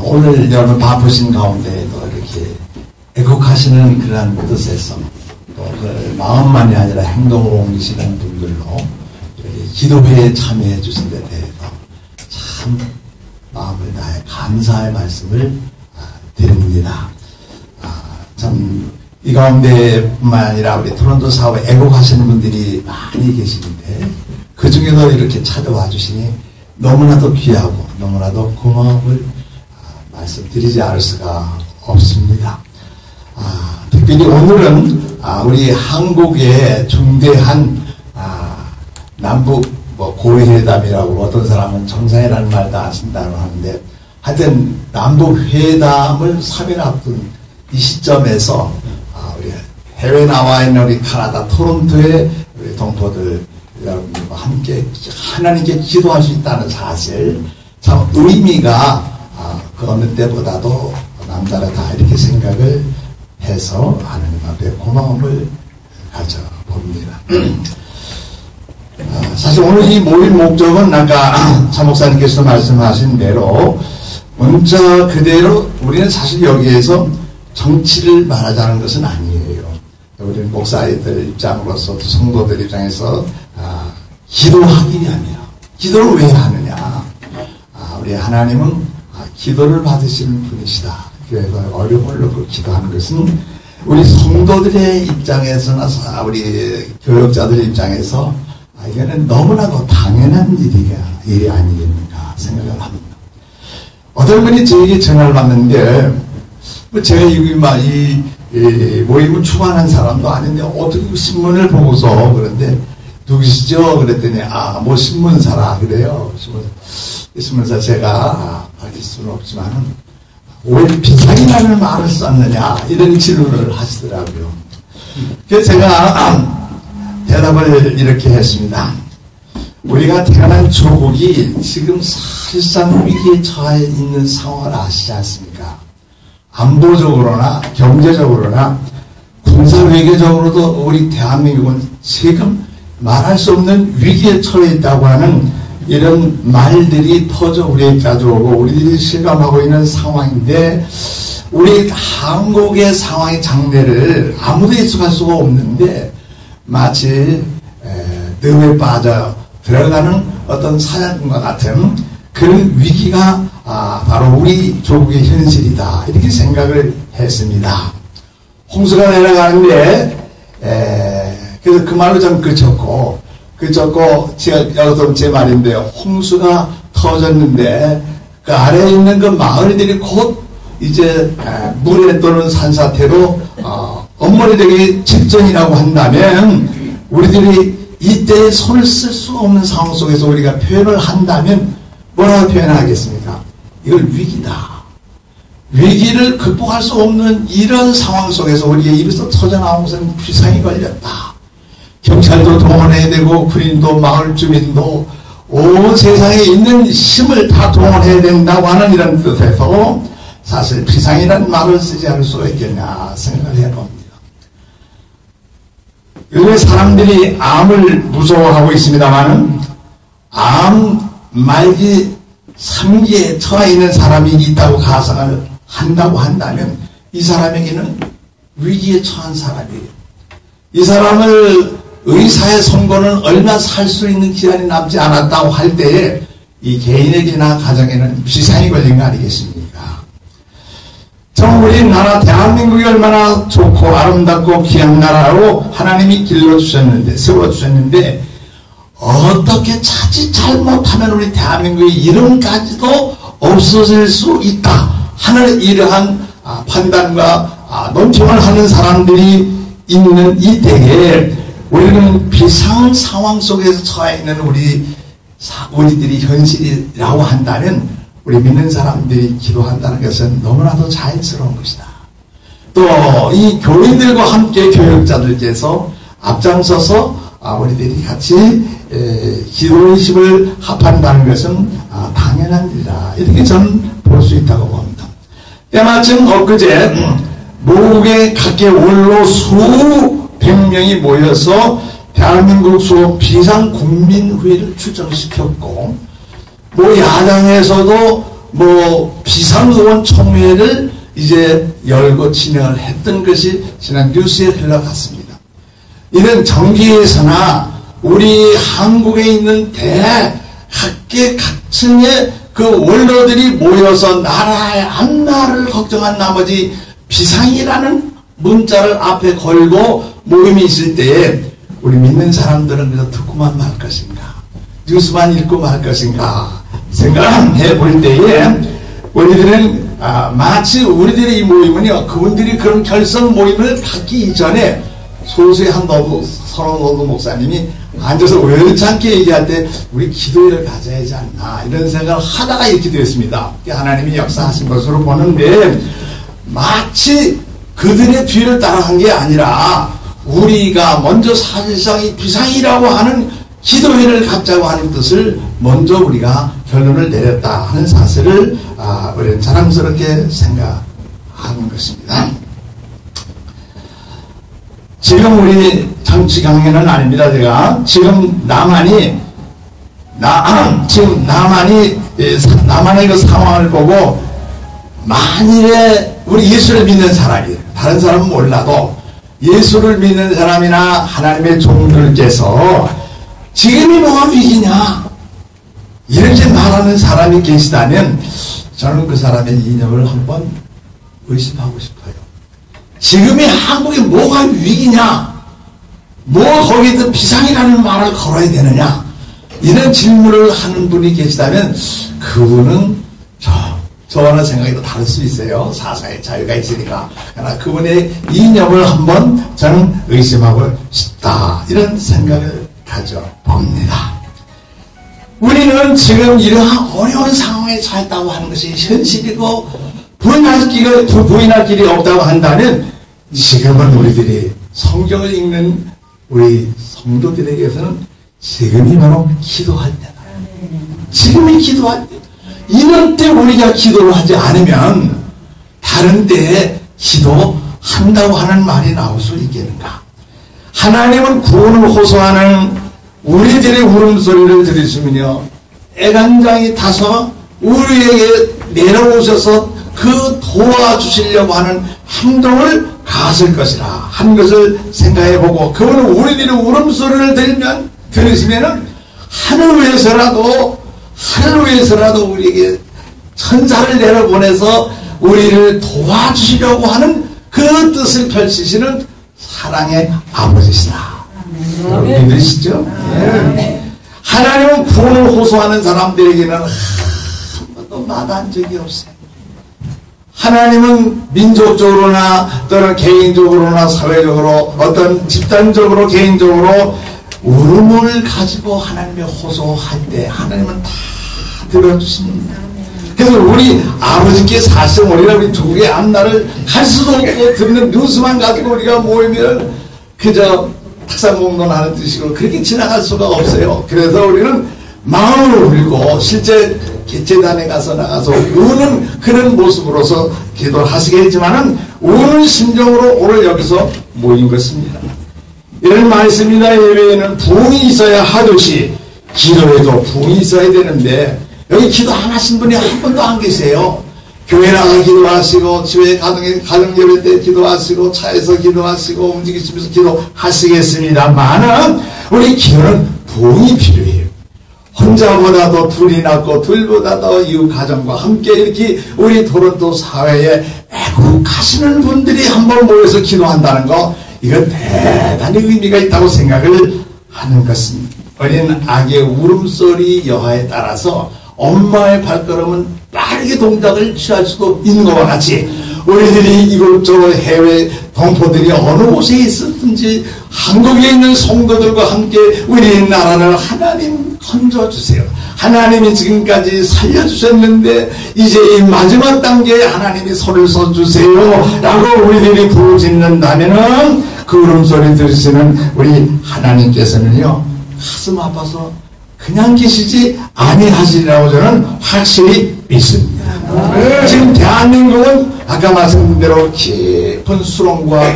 오늘 여러분 바쁘신 가운데에도 이렇게 애국하시는 그러한 뜻에서 또 그 마음만이 아니라 행동으로 옮기시는 분들로 이렇게 기도회에 참여해 주신 데 대해서 참 마음을 다해 감사의 말씀을 드립니다. 참 이 가운데뿐만 아니라 우리 토론토 사업에 애국하시는 분들이 많이 계시는데 그 중에도 이렇게 찾아와 주시니 너무나도 귀하고 너무나도 고마움을 말씀드리지 않을 수가 없습니다. 특별히 오늘은 우리 한국의 중대한 남북 고위회담이라고 어떤 사람은 정상이라는 말도 안 쓴다고 하는데 하여튼 남북회담을 3일 앞둔 이 시점에서 우리 해외 나와 있는 우리 캐나다 토론토의 우리 동포들 여러분들과 함께 하나님께 기도할 수 있다는 사실 참 의미가 그 어느 때보다도 남다르다 이렇게 생각을 해서 하나님 앞에 고마움을 가져봅니다. 사실 오늘 이 모임 목적은 아까 차 목사님께서 말씀하신 대로 문자 그대로 우리는 사실 여기에서 정치를 말하자는 것은 아니에요. 우리는 목사들 입장으로서 또 성도들 입장에서 기도하기 아니라 기도를 왜 하느냐. 우리 하나님은 기도를 받으시는 분이시다. 그래서 어려움을 놓고 기도하는 것은 우리 성도들의 입장에서나 우리 교역자들의 입장에서 이거는 너무나도 당연한 일이 아니겠는가 생각을 합니다. 어떤 분이 저에게 전화를 받는데 제가 이 모임을 추구하는 사람도 아닌데 어떻게 신문을 보고서 그런데 누구시죠? 그랬더니 뭐 신문사라 그래요. 신문사 제가 밝힐 수는 없지만은 왜 비상이라는 말을 썼느냐 이런 질문을 하시더라고요. 그래서 제가 대답을 이렇게 했습니다. 우리가 태어난 조국이 지금 사실상 위기에 처해 있는 상황을 아시지 않습니까? 안보적으로나 경제적으로나 군사외교적으로도 우리 대한민국은 지금 말할 수 없는 위기에 처해 있다고 하는 이런 말들이 터져 우리에게 가져오고 우리들이 실감하고 있는 상황인데 우리 한국의 상황의 장래를 아무도 예측할 수가 없는데 마치 늪에 빠져 들어가는 어떤 사냥꾼과 같은 그런 위기가 바로 우리 조국의 현실이다 이렇게 생각을 했습니다. 홍수가 내려가는데 그래서 그 말로 좀 그쳤고 제가 제 말인데요. 홍수가 터졌는데 그 아래에 있는 그 마을들이 곧 이제 물에 또는 산사태로 엇머리되기 직전이라고 한다면 우리들이 이때에 손을 쓸 수 없는 상황 속에서 우리가 표현을 한다면 뭐라고 표현하겠습니까? 이걸 위기다. 위기를 극복할 수 없는 이런 상황 속에서 우리의 입에서 터져나온 것은 비상이 걸렸다. 경찰도 동원해야 되고 군인도 마을 주민도 온 세상에 있는 힘을 다 동원해야 된다고 하는 이런 뜻에서 사실 비상이라는 말을 쓰지 않을 수가 있겠냐 생각을 해봅니다. 요즘에 사람들이 암을 무서워하고 있습니다만 암 말기 3기에 처해 있는 사람이 있다고 가상을 한다고 한다면 이 사람에게는 위기에 처한 사람이에요. 이 사람을 의사의 선고는 얼마 살 수 있는 기간이 남지 않았다고 할 때에 이 개인에게나 가정에는 비상이 걸린 거 아니겠습니까? 참 우리나라 대한민국이 얼마나 좋고 아름답고 귀한 나라로 하나님이 길러주셨는데 세워주셨는데 어떻게 자칫 잘못하면 우리 대한민국의 이름까지도 없어질 수 있다 하는 이러한 판단과 논평을 하는 사람들이 있는 이 때에 우리는 비상 상황 속에서 처해 있는 우리들이 현실이라고 한다면 우리 믿는 사람들이 기도한다는 것은 너무나도 자연스러운 것이다. 또 이 교인들과 함께 교역자들께서 앞장서서 우리들이 같이 기도의 힘을 합한다는 것은 당연한 일이다. 이렇게 저는 볼 수 있다고 봅니다. 때마침 엊그제 모국의 각계 원로 수백 명이 모여서 대한민국 수 비상국민회의를 추정시켰고 야당에서도 비상의원총회를 이제 열고 진행을 했던 것이 지난 뉴스에 흘러갔습니다. 이런 정계에서나 우리 한국에 있는 각계각층의 그 원로들이 모여서 나라의 앞날을 걱정한 나머지 비상이라는 문자를 앞에 걸고 모임이 있을 때에 우리 믿는 사람들은 그저 듣고만 말 것인가, 뉴스만 읽고 말 것인가 생각해 볼 때에 우리들은 마치 우리들의 이 모임은요, 그분들이 그런 결성 모임을 갖기 이전에 소수의 한 선원노도 목사님이 앉아서 외롭지 얘기할 때 우리 기도회를 가져야 하지 않나 이런 생각을 하다가 이렇게 되었습니다. 하나님이 역사하신 것으로 보는데 마치 그들의 뒤를 따라간 게 아니라 우리가 먼저 사실상 이 비상이라고 하는 기도회를 갖자고 하는 뜻을 먼저 우리가 결론을 내렸다 하는 사실을 우리는 자랑스럽게 생각하는 것입니다. 지금 우리 정치 강연은 아닙니다. 제가 지금 남한의 그 상황을 보고 만일에 우리 예수를 믿는 사람이, 다른 사람은 몰라도 예수를 믿는 사람이나 하나님의 종들께서 지금이 뭐가 위기냐 이렇게 말하는 사람이 계시다면 저는 그 사람의 이념을 한번 의심하고 싶어요. 지금이 한국에 뭐가 위기냐, 거기든 비상이라는 말을 걸어야 되느냐, 이런 질문을 하는 분이 계시다면 그분은 저와는 생각이 또 다를 수 있어요. 사상의 자유가 있으니까. 그러나 그분의 이념을 한번 저는 의심하고 싶다, 이런 생각을 가져봅니다. 우리는 지금 이러한 어려운 상황에 처했다고 하는 것이 현실이고 부인할 길이 없다고 한다면 지금은 우리들이 성경을 읽는 우리 성도들에게서는 지금이 바로 기도할 때다. 지금이 기도할 때. 이럴 때 우리가 기도를 하지 않으면 다른 때에 기도한다고 하는 말이 나올 수 있겠는가? 하나님은 구원을 호소하는 우리들의 울음소리를 들으시면요, 애간장이 타서 우리에게 내려오셔서 그 도와주시려고 하는 행동을 가하실 것이라 한 것을 생각해보고, 그분은 우리들의 울음소리를 들으시면은 하늘 위에서라도 우리에게 천사를 내려보내서 우리를 도와주시려고 하는 그 뜻을 펼치시는 사랑의 아버지시다. 여러분 믿으시죠? 네. 하나님은 구원을 호소하는 사람들에게는 한 번도 마다한 적이 없어요. 하나님은 민족적으로나 또는 개인적으로나 사회적으로 어떤 집단적으로 개인적으로 울음을 가지고 하나님의 호소할 때 하나님은 다 들어주십니다. 그래서 우리 아버지께 사실 우리 두국의 앞날을 갈 수도 없고 듣는 뉴스만 가지고 우리가 모이면 그저 탁상공론하는 뜻이고 그렇게 지나갈 수가 없어요. 그래서 우리는 마음을 울고 실제 재단에 나가서 우는 그런 모습으로서 기도를 하시겠지만은 우는 심정으로 오늘 여기서 모인 것입니다. 이런 말씀이나 예배에는 부흥이 있어야 하듯이 기도에도 부흥이 있어야 되는데 여기 기도 안 하신 분이 한 번도 안 계세요. 교회 나가 기도하시고 집에 가정 예배 때 기도하시고 차에서 기도하시고 움직이시면서 기도하시겠습니다만은 우리 기도는 부흥이 필요해요. 혼자보다도 둘이 낫고 둘보다도 이웃 가정과 함께 이렇게 우리 토론토 사회에 애국하시는 분들이 한번 모여서 기도한다는 거, 이건 대단히 의미가 있다고 생각을 하는 것입니다. 어린 아기의 울음소리 여하에 따라서 엄마의 발걸음은 빠르게 동작을 취할 수도 있는 것과 같이 우리들이 이곳저곳 해외 동포들이 어느 곳에 있었든지 한국에 있는 성도들과 함께 우리 나라를 하나님 건져주세요. 하나님이 지금까지 살려주셨는데 이제 이 마지막 단계에 하나님이 손을 써주세요 라고 우리들이 부르짖는다면은 그 울음소리 들으시는 우리 하나님께서는요, 가슴 아파서 그냥 계시지 아니하시리라고 저는 확실히 믿습니다. 지금 대한민국은 아까 말씀드린 대로 깊은 수렁과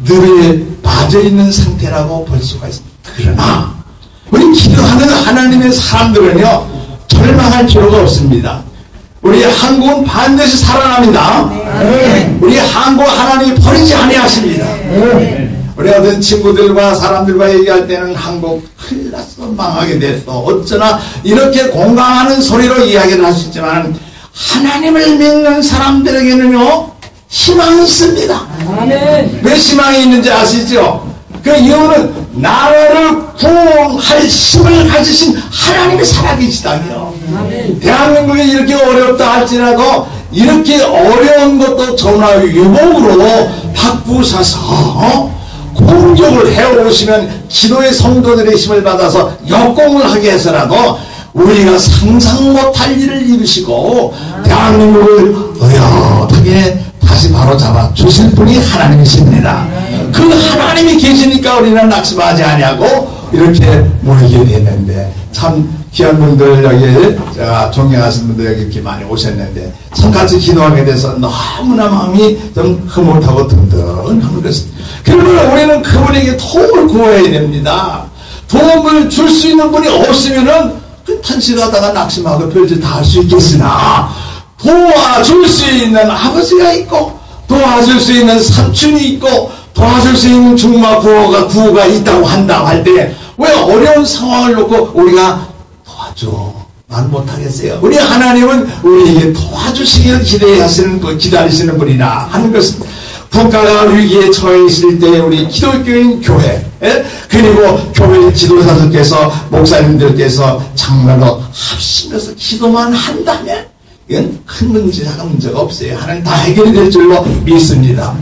들에 빠져있는 상태라고 볼 수가 있습니다. 그러나 우리 기도하는 하나님의 사람들은요, 절망할 필요가 없습니다. 우리 한국은 반드시 살아납니다. 우리 한국 하나님이 버리지 아니하십니다. 우리 어떤 친구들과 사람들과 얘기할 때는 한국 큰일 났어, 망하게 됐어, 어쩌나 이렇게 공감하는 소리로 이야기를 할 수 있지만 하나님을 믿는 사람들에게는요 희망이 있습니다. 왜 희망이 있는지 아시죠? 그 이유는 나라를 구원할 힘을 가지신 하나님이 살아계시다며. 대한민국이 이렇게 어렵다 할지라도 이렇게 어려운 것도 전화 유복으로 바꾸셔서 공격을 해오시면 기도의 성도들의 힘을 받아서 역공을 하게 해서라도 우리가 상상 못할 일을 이루시고 대한민국을 의젓하게 다시 바로잡아 주실 분이 하나님이십니다. 그 하나님이 계시니까 우리는 낙심하지 아니하고 이렇게 모이게 됐는데, 참 귀한 분들 여기 제가 존경하시는 분들 여기 이렇게 많이 오셨는데 참 같이 기도하게 돼서 너무나 마음이 좀 흐뭇하고 든든한 것입니다. 그러면 우리는 그분에게 도움을 구해야 됩니다. 도움을 줄 수 있는 분이 없으면은 그 탄식하다가 낙심하고 별짓 다 할 수 있겠으나 도와줄 수 있는 아버지가 있고 도와줄 수 있는 삼촌이 있고 도와줄 수 있는 중마 구호가 있다고 한다고 할 때 왜 어려운 상황을 놓고 우리가 도와줘 말 못하겠어요. 우리 하나님은 우리에게 도와주시기를 기다리시는 분이라 하는 것입니다. 국가가 위기에 처해 있을 때 우리 기독교인 교회 그리고 교회 지도자들께서 목사님들께서 정말로 합심해서 기도만 한다면 이건 큰 문제, 작은 문제가 없어요. 하나님 다 해결이 될 줄로 믿습니다.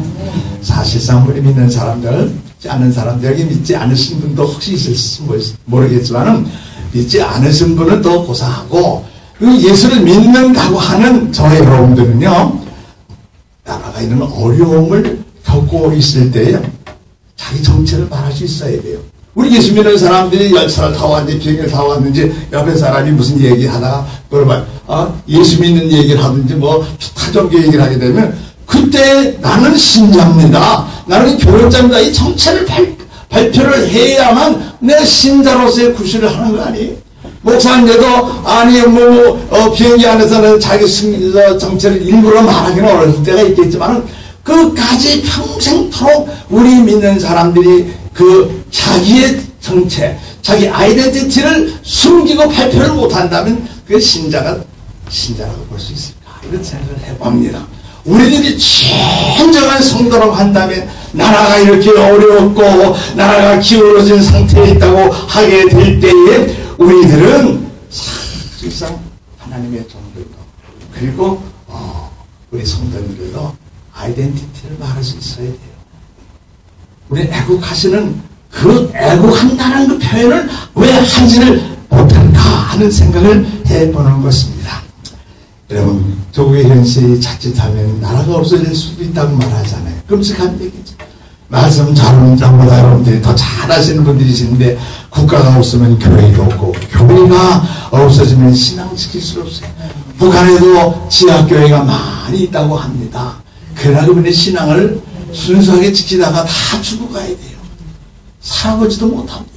사실상 우리 믿는 사람들, 믿지 않는 사람들, 여기 믿지 않으신 분도 혹시 있을지 모르겠지만은 믿지 않으신 분은 또 고사하고 예수를 믿는다고 하는 저의 여러분들은요, 나라가 이런 어려움을 겪고 있을 때에 자기 정체를 말할 수 있어야 돼요. 우리 예수 믿는 사람들이 열차를 타고 왔는지 비행기를 타고 왔는지 옆에 사람이 무슨 얘기하다가 그걸 봐, 예수 믿는 얘기를 하든지 뭐 타종교 얘기를 하게 되면 그때 나는 신자입니다, 나는 교역자입니다, 이 정체를 발표를 해야만 내 신자로서의 구실을 하는 거 아니에요? 목사님도 아니 비행기 안에서는 자기 정체를 일부러 말하기는 어려울 때가 있겠지만 끝까지 평생토록 우리 믿는 사람들이 그 자기의 정체, 자기 아이덴티티를 숨기고 발표를 못한다면 그 신자라고 볼 수 있을까, 이런 생각을 해봅니다. 우리들이 진정한 성도라고 한다면 나라가 이렇게 어렵고 나라가 기울어진 상태에 있다고 하게 될 때에 우리들은 사실상 하나님의 종들도 그리고 우리 성도님들도 아이덴티티를 말할 수 있어야 돼요. 우리 애국하시는 그 애국한다는 그 표현을 왜 하지를 못할까 하는 생각을 해보는 것입니다. 여러분, 조국의 현실이 자칫하면 나라가 없어질 수도 있다고 말하잖아요. 끔찍한 얘기죠. 말씀 잘못보다 여러분들이 더 잘하시는 분들이신데 국가가 없으면 교회가 없고 교회가 없어지면 신앙 지킬 수 없어요. 북한에도 지하교회가 많이 있다고 합니다. 그러나 그분의 신앙을 순수하게 지키다가 다 죽어가야 돼요. 살아보지도 못합니다.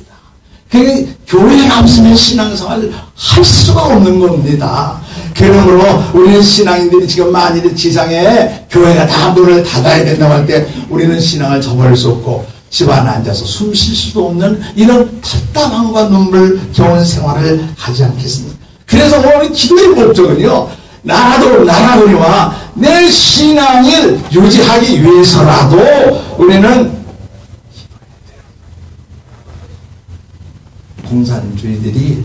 그러니까 교회가 없으면 신앙생활을 할 수가 없는 겁니다. 그러므로 우리는 신앙인들이 지금 만일 지상에 교회가 다 문을 닫아야 된다고 할 때 우리는 신앙을 저버릴 수 없고 집안에 앉아서 숨 쉴 수도 없는 이런 답답함과 눈물 겨운 생활을 하지 않겠습니까? 그래서 오늘 기도의 목적은요, 나라도니와 내 신앙을 유지하기 위해서라도 우리는 공산주의들이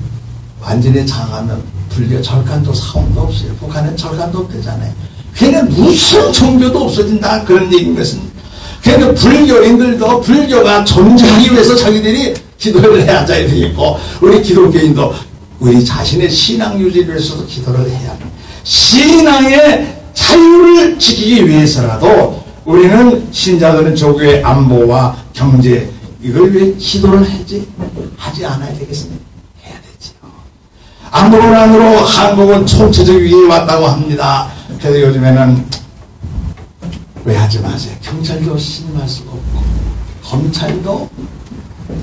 완전히 장하면 불교 절간도 사원도 없어요. 북한은 절간도 없대잖아요. 걔는 무슨 종교도 없어진다 그런 얘기인 것입니다. 그러니까 불교인들도 불교가 존재하기 위해서 자기들이 기도를 해야 되겠고 우리 기독교인도 우리 자신의 신앙 유지를 위해서도 기도를 해야 합니다. 신앙의 자유를 지키기 위해서라도 우리는 신자들은 조국의 안보와 경제 이걸 위해 기도를 하지 않아야 되겠습니까? 해야 되죠. 안보론안으로 한국은 총체적 위기에 왔다고 합니다. 그래서 요즘에는 왜 하지 마세요. 경찰도 신임할 수가 없고 검찰도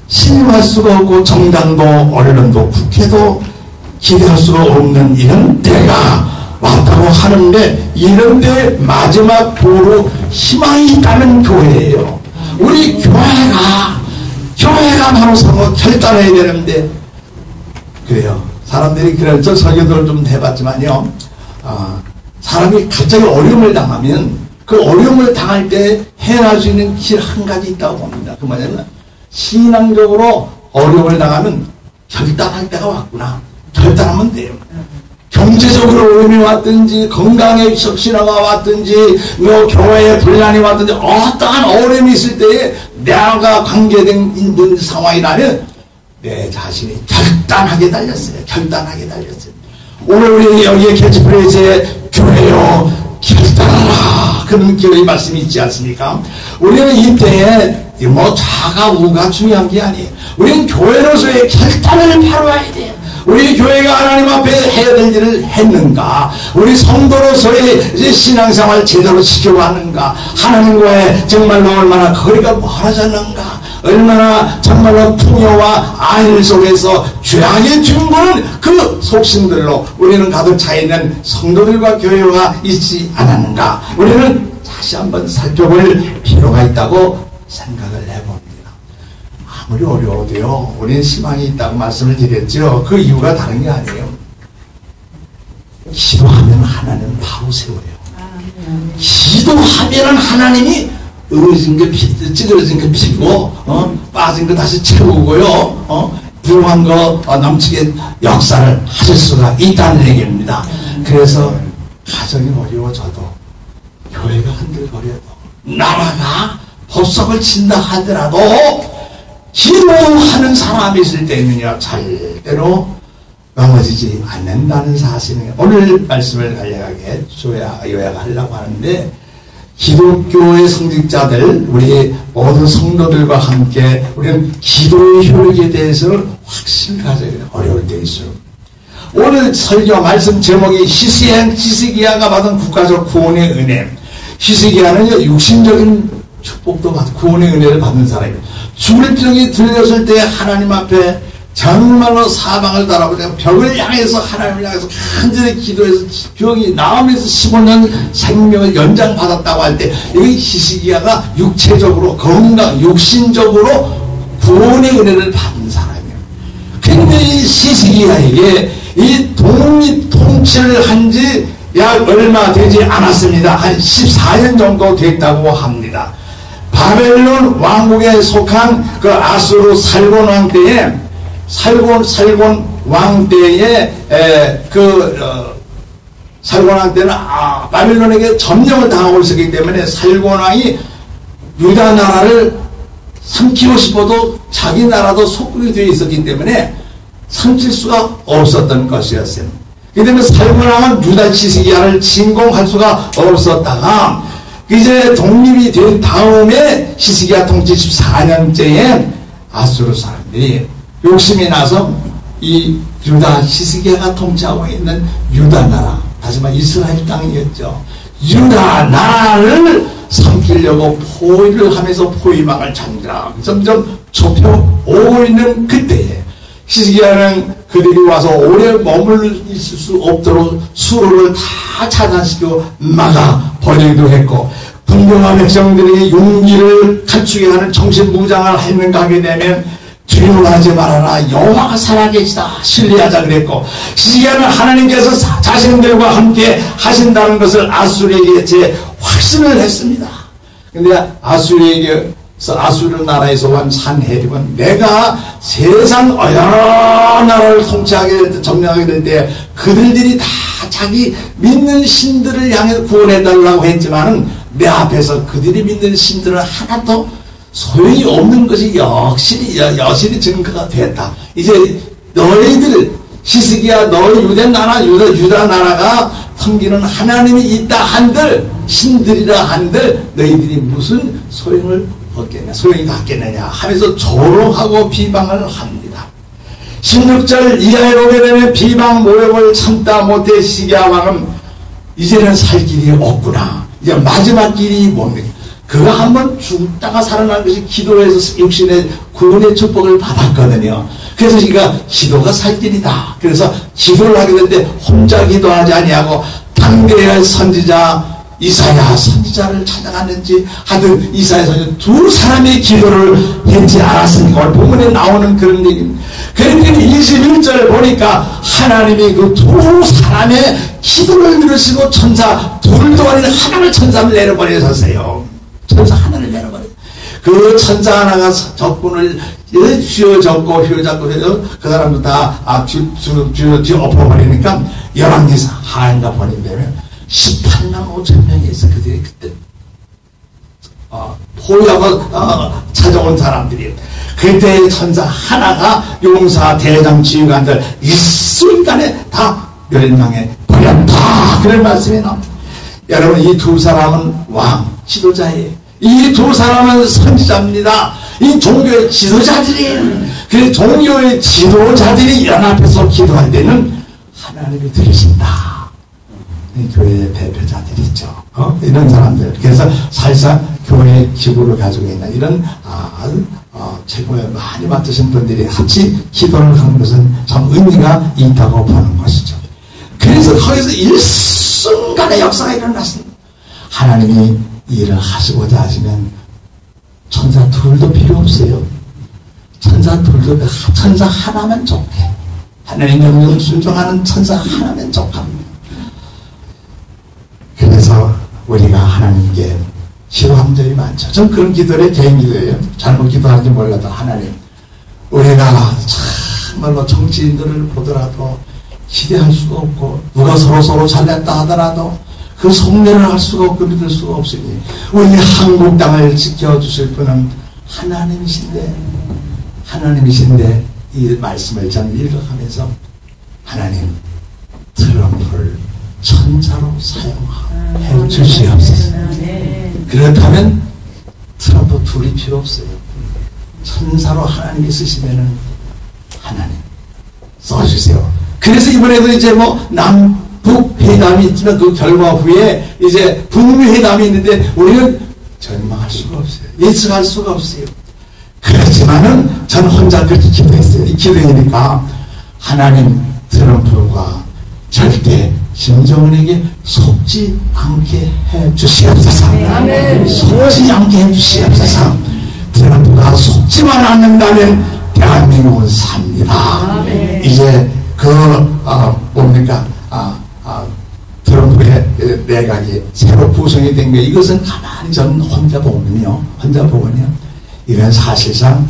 신임할 수가 없고 정당도 언론도 국회도 기대할 수가 없는 이런 때가 왔다고 라고 하는데, 이런데 마지막 도로 희망이 있다는 교회예요. 우리 교회가 바로 서고 결단해야 되는데, 그래요. 사람들이 그래서 설교들을 좀 해봤지만요, 사람이 갑자기 어려움을 당하면 그 어려움을 당할 때 해낼 수 있는 길 한 가지 있다고 봅니다. 그 뭐냐면, 신앙적으로 어려움을 당하면 결단할 때가 왔구나. 결단하면 돼요. 경제적으로 어려움이 왔든지, 건강에 적신호가 왔든지, 뭐 교회에 분란이 왔든지, 어떠한 어려움이 있을 때에 내가 관계된 있는 상황이라면 내 자신이 결단하게 달렸어요. 결단하게 달렸어요. 오늘 우리 여기에 캐치프레이즈에 교회요 결단하라, 그런 교회의 말씀이 있지 않습니까? 우리는 이때에 뭐 좌가 우가 중요한 게 아니에요. 우리는 교회로서의 결단을 바로해야 돼요. 우리 교회가 하나님 앞에 해야 될 일을 했는가? 우리 성도로서의 신앙생활 제대로 지켜왔는가? 하나님과의 정말로 얼마나 거리가 멀어졌는가? 얼마나 정말로 풍요와 안일 속에서 죄악의 중고는 그 속심들로 우리는 가득 차있는 성도들과 교회가 있지 않았는가? 우리는 다시 한번 살펴볼 필요가 있다고 생각을 해봅니다. 아무리 어려워도요, 우리는 희망이 있다고 말씀을 드렸죠. 그 이유가 다른 게 아니에요. 기도하면 하나님은 바로 세워요. 기도하면 하나님이 으러진 거 찌그러진 거 피고, 빠진 거 다시 채우고요, 부족한 거 넘치게 역사를 하실 수가 있다는 얘기입니다. 그래서 가정이 어려워져도, 교회가 흔들거려도, 나라가 법석을 친다 하더라도 기도하는 사람이 있을 때는요, 절대로 넘어지지 않는다는 사실이에요. 오늘 말씀을 간략하게 요약하려고 하는데, 기독교의 성직자들, 우리 모든 성도들과 함께 우리는 기도의 효력에 대해서 확신을 가져야 돼요. 어려울 때 있어요. 오늘 설교 말씀 제목이 히스기야가 받은 국가적 구원의 은혜. 히스기야는 육신적인 축복도 받고 구원의 은혜를 받는 사람이에요. 죽을 병이 들렸을 때 하나님 앞에 정말로 사방을 바라보자 벽을 향해서 하나님을 향해서 간절히 기도해서 병이 나오면서 15년 생명을 연장받았다고 할 때, 여기 히스기야가 육체적으로 건강, 육신적으로 구원의 은혜를 받은 사람이에요. 근데 이 히스기야에게 이 독립 통치를 한 지 약 얼마 되지 않았습니다. 한 14년 정도 됐다고 합니다. 바벨론 왕국에 속한 그 아수르 살곤 왕 때에 살곤 왕 때에 살곤 왕 때는 바벨론에게 점령을 당하고 있었기 때문에 살곤 왕이 유다 나라를 삼키고 싶어도 자기 나라도 속국이 되어 있었기 때문에 삼킬 수가 없었던 것이었어요. 그 때문에 살곤 왕은 유다 히스기야를 침공할 수가 없었다가 이제 독립이 된 다음에 히스기야 통치 14년째에 아수르 사람들이 욕심이 나서 이 유다 히스기야가 통치하고 있는 유다 나라, 다시 말해 이스라엘 땅이었죠. 유다 나라를 삼키려고 포위를 하면서 포위망을 점점 좁혀오고 있는 그때에 히스기야는 그들이 와서 오래 머물 있을 수 없도록 수로를 다 차단시키고 막아 버리기도 했고, 분명한 백성들이 용기를 갖추게 하는 정신무장을 했는가 하게 되면 두려워하지 말아라, 여호와가 살아계시다, 신뢰하자 그랬고, 히스기야는 하나님께서 자신들과 함께 하신다는 것을 아수르에게 제 확신을 했습니다. 근데 아수르 나라에서 온 산헤립은 내가 세상 여러 나라를 통치하게 점령하게 될 때 그들이 다 자기 믿는 신들을 향해 구원해달라고 했지만은 내 앞에서 그들이 믿는 신들은 하나도 소용이 없는 것이 여실히 증거가 됐다. 이제 너희들 히스기야 너희 유다 나라가 섬기는 하나님이 있다 한들, 신들이라 한들 너희들이 무슨 소용을 소용이 갖겠느냐 하면서 조롱하고 비방을 합니다. 16절 이하에 보게 되면 비방 모욕을 참다 못해 히스기야 왕은 이제는 살 길이 없구나, 이제 마지막 길이 뭡니까? 그가 한번 죽다가 살아난 것이 기도해서 육신의 구원의 축복을 받았거든요. 그래서 그가 기도가 살 길이다. 그래서 기도를 하게 될 때 혼자 기도하지 아니하고 당대의 선지자 이사야 선지자를 찾아갔는지 하여튼 이사야 선지자 두 사람의 기도를 했지 않았습니까? 오늘 본문에 나오는 그런 얘기입니다. 그러니까 21절 보니까 하나님이 그 두 사람의 기도를 들으시고 천사 둘도 아닌 하나를 천사를 내려버리셨어요. 천사 하나를 내려버려. 그 천사 하나가 적군을 쥐어잡고 휘어잡고 해서 그 사람도 다 뒤 엎어버리니까 열왕기사 하인가 보내면 18만 5천 명이 있어. 그들이 그때 포위하고 찾아온 사람들이 그때 천사 하나가 용사 대장 지휘관들 이 순간에 다 멸망해 버렸다. 그런 말씀이 나옵니다. 여러분 이 두 사람은 왕 지도자예요. 이 두 사람은 선지자입니다. 이 종교의 지도자들이에요. 그 종교의 지도자들이 연합해서 기도할 때는 하나님이 들으신다. 교회의 대표자들이죠. 이런 사람들. 그래서 사실상 교회의 기부를 가지고 있는 이런 최고에 많이 맡으신 분들이 같이 기도를 하는 것은 참 의미가 있다고 보는 것이죠. 그래서 거기서 일순간의 역사가 일어났습니다. 하나님이 일을 하시고자 하시면 천사 둘도 필요 없어요. 천사 둘도 천사 하나면 족해. 하나님 명령 순종하는 천사 하나면 족합니다. 그래서 우리가 하나님께 기도한 적이 많죠. 전 그런 기도를 개인 기도예요. 잘못 기도하는지 몰라도 하나님 우리가 정말로 정치인들을 보더라도 기대할 수가 없고 누가 서로 잘냈다 하더라도 그 속내를 할 수가 없고 믿을 수가 없으니 우리 한국 땅을 지켜주실 분은 하나님이신데 이 말씀을 저는 읽어가면서 하나님 트럼프를 천사로 사용해 주시옵소서. 그렇다면 트럼프 둘이 필요 없어요. 천사로 하나님이 쓰시면은 하나님 써주세요. 그래서 이번에도 이제 남북 회담이 있지만 그 결과 후에 이제 북미 회담이 있는데 우리는 절망할 수가 없어요. 예측할 수가 없어요. 그렇지만은 전 혼자 그렇게 기도했어요. 이 기도하니까 하나님 트럼프가 절대 김정은에게 속지 않게 해 주시옵소서. 속지 않게 해 주시옵소서. 트럼프가 속지만 않는다면 대한민국은 삽니다. 이제 트럼프의 내각이 새로 구성이 된 게 이것은 가만히 저는 혼자 보면요. 이건 사실상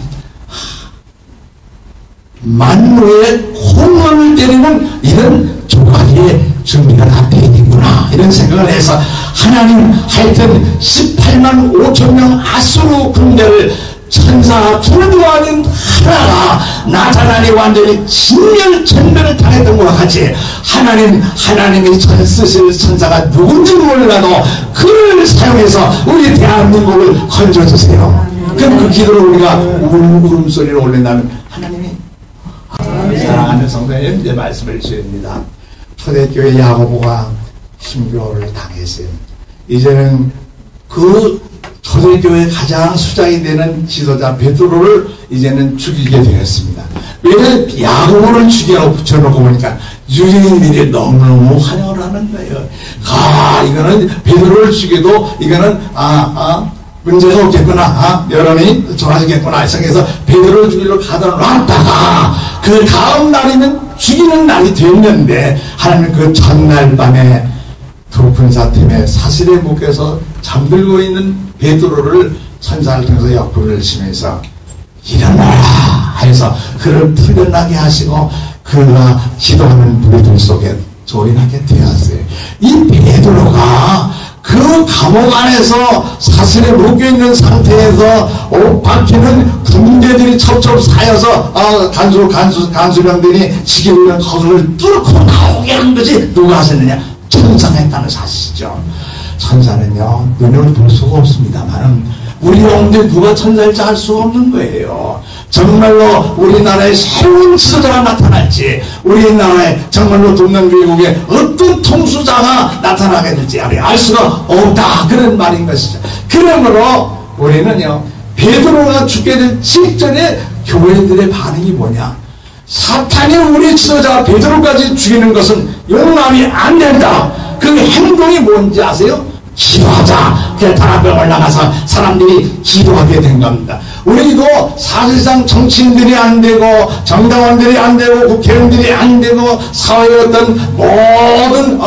만노의 홍원을 때리는 이런 조각의 준비가 다 되겠구나 이런 생각을 해서 하나님 하여튼 18만 5천 명 아수르 군대를 천사 둘도 아닌 하나가 나타나니 완전히 진멸천멸을 당했던 것과 같이 하나님이 쓰실 천사가 누군지 몰라도 그를 사용해서 우리 대한민국을 건져주세요. 그럼 그 기도를 우리가 울음소리를 올린다면 하나님이 사랑하는 성도님 이제 말씀을 주십니다. 초대교회 야고보가 순교를 당했어요. 이제는 그 초대교회 가장 수장이 되는 지도자 베드로를 이제는 죽이게 되었습니다. 왜 야고보를 죽이라고 붙여놓고 보니까 유대인들이 너무너무 환영을 하는 거예요. 이거는 베드로를 죽여도 이거는 문제가 없겠구나. 여론이 좋아지겠구나 생각해서 베드로를 죽이러 가다 놨다가 그 다음 날이면 죽이는 날이 됐는데 하나님 그 전날 밤에 두 군사팀에 사슬에 묶여서 잠들고 있는 베드로를 천사를 통해서 옆구리를 치면서 일어나라 해서 그를 풀려나게 하시고 그가 기도하는 무리들 속에 조인하게 되었어요. 이 베드로가 그 감옥 안에서 사슬에 묶여있는 상태에서 옷 박히는 군대들이 첩첩 사여서 간수병들이 지키는 거기를 뚫고 나오게 한 것이 누가 하셨느냐? 천사가 했다는 사실이죠. 천사는요 눈으로 볼 수가 없습니다만 우리 영혼들 누가 천사일지 알 수가 없는 거예요. 정말로 우리나라에 새로운 지도자가 나타날지 우리나라에 정말로 동명교회국에 어떤 통수자가 나타나게 될지 알 수가 없다 그런 말인 것이죠. 그러므로 우리는요 베드로가 죽게 될 직전에 교회들의 반응이 뭐냐, 사탄이 우리 지도자 베드로까지 죽이는 것은 용납이 안 된다. 그 행동이 뭔지 아세요? 기도하자. 그래서 다락방을 나가서 사람들이 기도하게 된 겁니다. 우리도 사실상 정치인들이 안 되고 정당원들이 안 되고 국회의원들이 안 되고 사회의 어떤 모든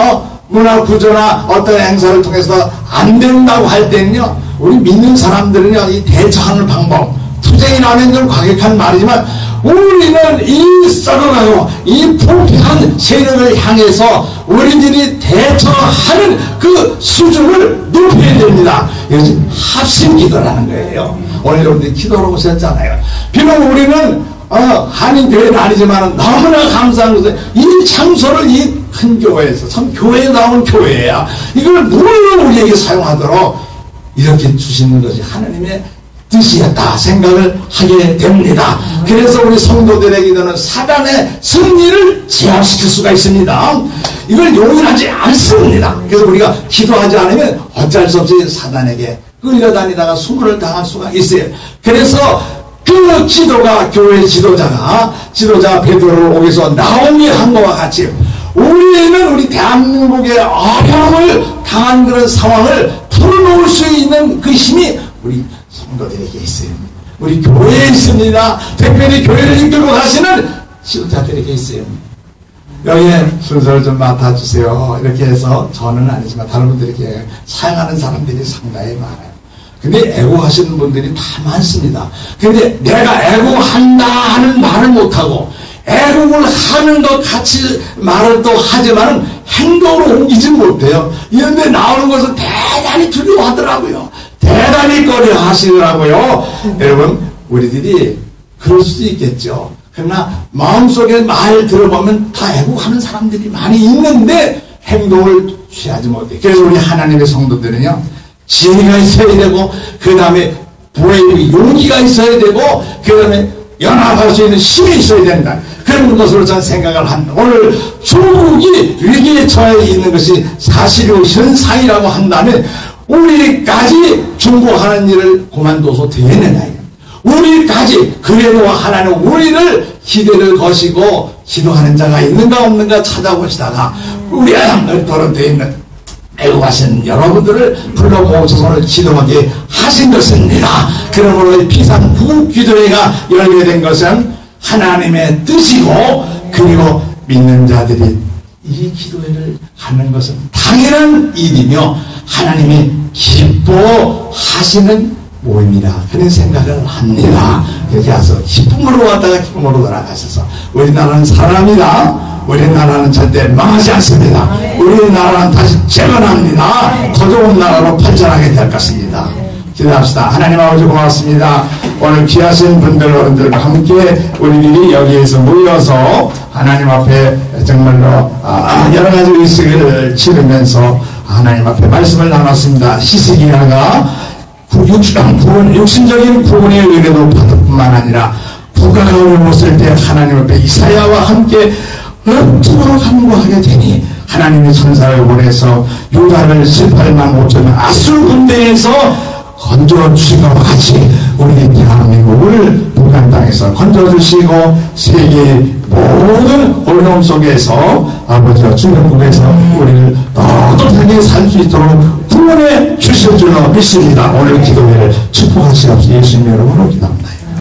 문화 구조나 어떤 행사를 통해서 안 된다고 할 때는요, 우리 믿는 사람들은요, 이 대처하는 방법, 투쟁이라는 좀 과격한 말이지만 우리는 이 썩어가고 이 부패한 세력을 향해서 우리들이 대처하는 그 수준을 높여야 됩니다. 이것이 합심기도라는 거예요. 오늘 여러분들이 기도로 오셨잖아요. 비록 우리는 한인교회는 아니지만 너무나 감사한 것은 이 장소를 이 큰 교회에서 참 교회다운 교회야. 이걸 누구나 우리에게 사용하도록 이렇게 주시는 것이 하나님의 뜻이었다 생각을 하게 됩니다. 그래서 우리 성도들의 기도는 사단의 승리를 제압시킬 수가 있습니다. 이걸 용인하지 않습니다. 그래서 우리가 기도하지 않으면 어쩔 수 없이 사단에게 끌려다니다가 수모를 당할 수가 있어요. 그래서 그 기도가 교회 지도자 베드로를 오기서 나오미 한 것과 같이 우리는 우리 대한민국의 어려움을 당한 그런 상황을 풀어놓을 수 있는 그 힘이 우리 성도들에게 있어요. 우리 교회에 있습니다. 특별히 교회를 이끌고 가시는 지도자들에게 있어요. 여기에 순서를 좀 맡아주세요. 이렇게 해서 저는 아니지만 다른 분들에게 사용하는 사람들이 상당히 많아요. 근데 애국하시는 분들이 다 많습니다. 근데 내가 애국한다 하는 말을 못하고 애국을 하는 것 같이 말을 또 하지만 행동으로 옮기지 못해요. 이런데 나오는 것을 대단히 두려워하더라고요. 대단히 꺼려 하시더라고요. 여러분, 우리들이 그럴 수도 있겠죠. 그러나 마음속에 말 들어보면 다 애국하는 사람들이 많이 있는데 행동을 취하지 못해. 그래서 우리 하나님의 성도들은요, 지혜가 있어야 되고, 그 다음에 부의 용기가 있어야 되고, 그 다음에 연합할 수 있는 힘이 있어야 된다. 그런 것으로 저는 생각을 합니다. 오늘 중국이 위기에 처해 있는 것이 사실이고 현상이라고 한다면 우리까지 중보하는 일을 그만둬서 되느냐. 우리까지 그래도 하나는 우리를 기대를 거시고 기도하는 자가 있는가 없는가 찾아보시다가 우리 얼토론되어 있는 애국하신 여러분들을 불러 모셔서 오늘 기도하게 하신 것입니다. 그러므로 비상구국기도회가 열게 된 것은 하나님의 뜻이고, 그리고 믿는 자들이 이 기도회를 하는 것은 당연한 일이며 하나님이 기뻐하시는 모임이라 그런 생각을 합니다. 그렇게 해서 기쁨으로 왔다가 기쁨으로 돌아가셔서 우리나라는 살아납니다. 우리나라는 절대 망하지 않습니다. 우리나라는 다시 재건합니다. 더 좋은 나라로 발전하게 될 것입니다. 기도합시다. 하나님 아버지 고맙습니다. 오늘 귀하신 분들 어른들과 함께 우리들이 여기에서 모여서 하나님 앞에 정말로 여러 가지 의식을 치르면서 하나님 앞에 말씀을 나눴습니다. 히스기야가 육신적인 구원의 은혜도 받을 뿐만 아니라 국가가 어려웠을 때 하나님 앞에 이사야와 함께 어떻게 간구하게 되니 하나님의 천사를 보내서 유다를 18만 5천 아술 군대에서 건져주신 것과 같이 우리 대한민국을 북한 땅에서 건져주시고 세계의 모든 어려움 속에서 아버지와 주님국에서 우리를 떳떳하게 살 수 있도록 구원해 주실 줄로 믿습니다. 오늘 기도회를 축복하시옵소서. 예수님 이름으로 기도합니다.